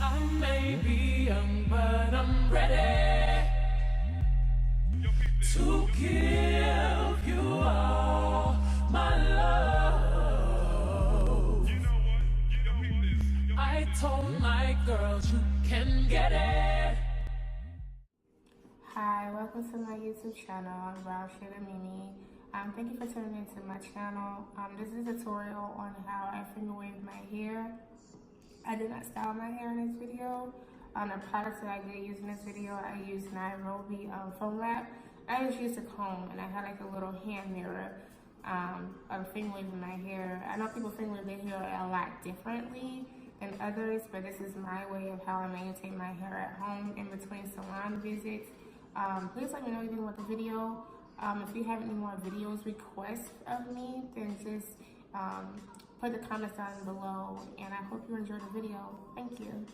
I may be young, but I'm ready to give you all my love. I told my girls you can get it. Hi, welcome to my YouTube channel. I'm Wrapp. Thank you for tuning into my channel. This is a tutorial on how I fingerwave my hair. I did not style my hair in this video. The products that I did use in this video, I used Nairobi foam wrap. I just used a comb and I had like a little hand mirror of fingerwaving my hair. I know people fingerwave their hair a lot differently than others, but this is my way of how I maintain my hair at home in between salon visits. Please let me know what you think about the video. If you have any more videos requests of me, then just put the comments down below, and I hope you enjoyed the video. Thank you.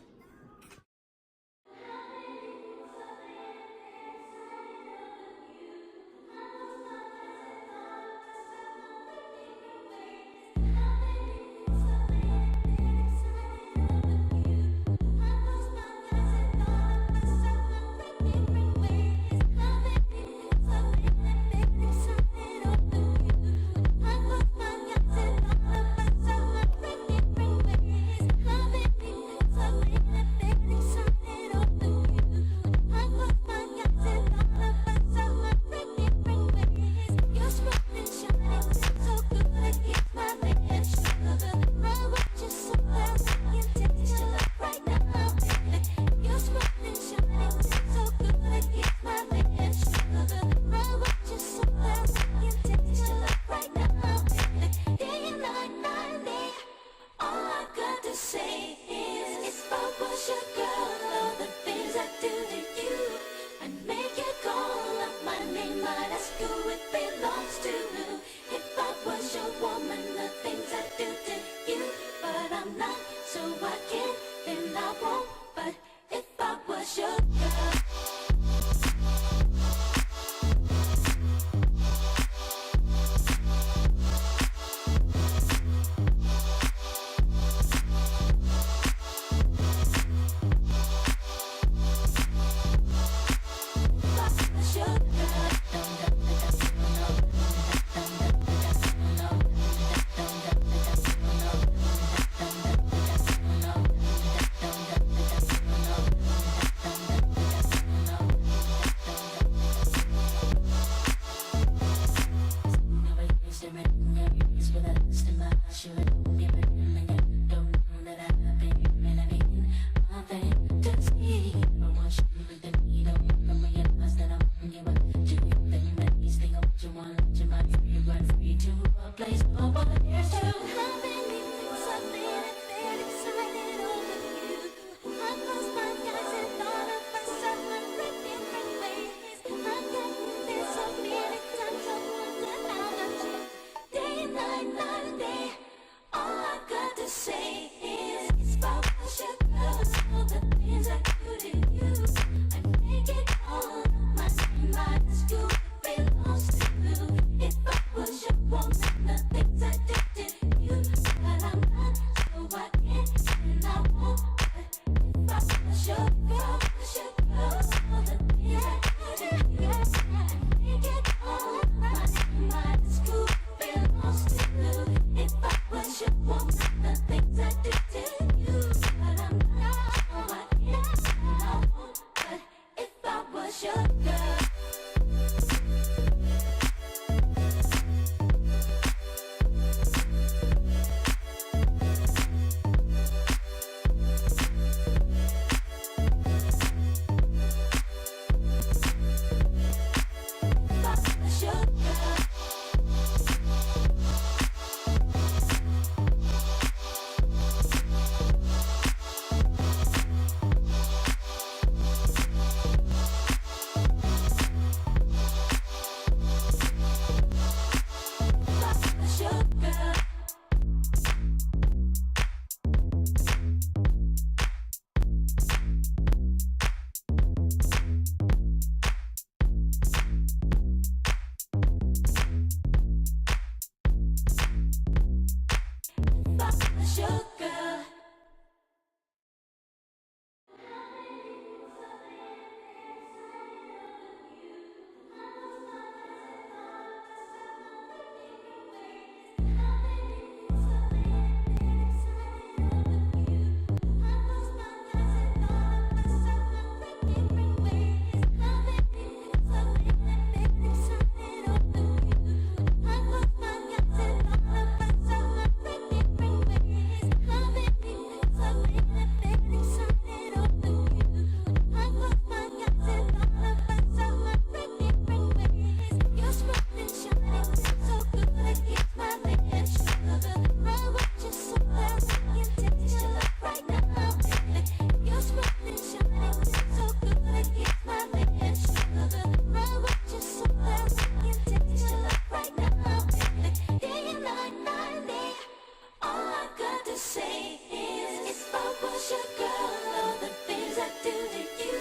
girl, all the things I do to you.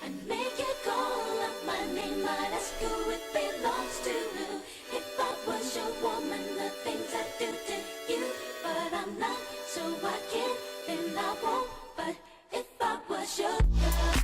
I make you call out my name, I'd ask who it belongs to. If I was your woman, the things I do to you. But I'm not, so I can't, and I won't. But if I was your girl.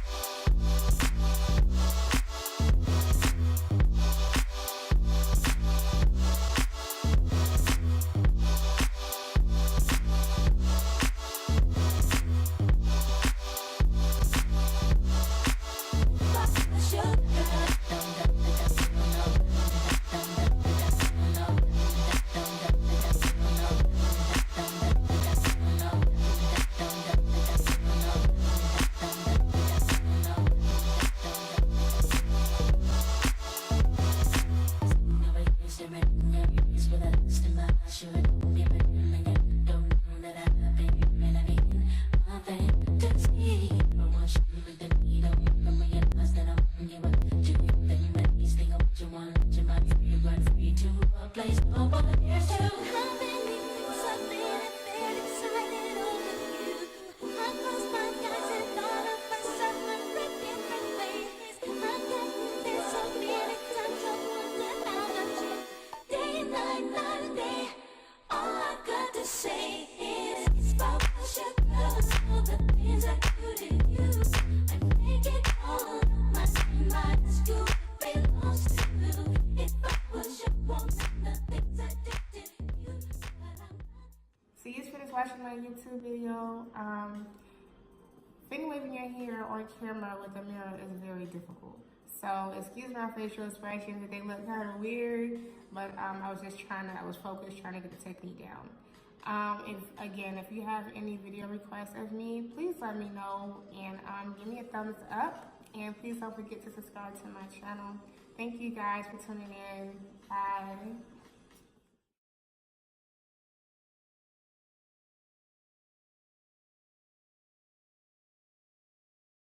So you just finished watching my YouTube video. Fingerwaving your hair on camera with a mirror is very difficult. So excuse my facial expressions, they look kind of weird, but I was focused trying to get the technique down. If you have any video requests of me, please let me know and give me a thumbs up. And please don't forget to subscribe to my channel. Thank you guys for tuning in. Bye.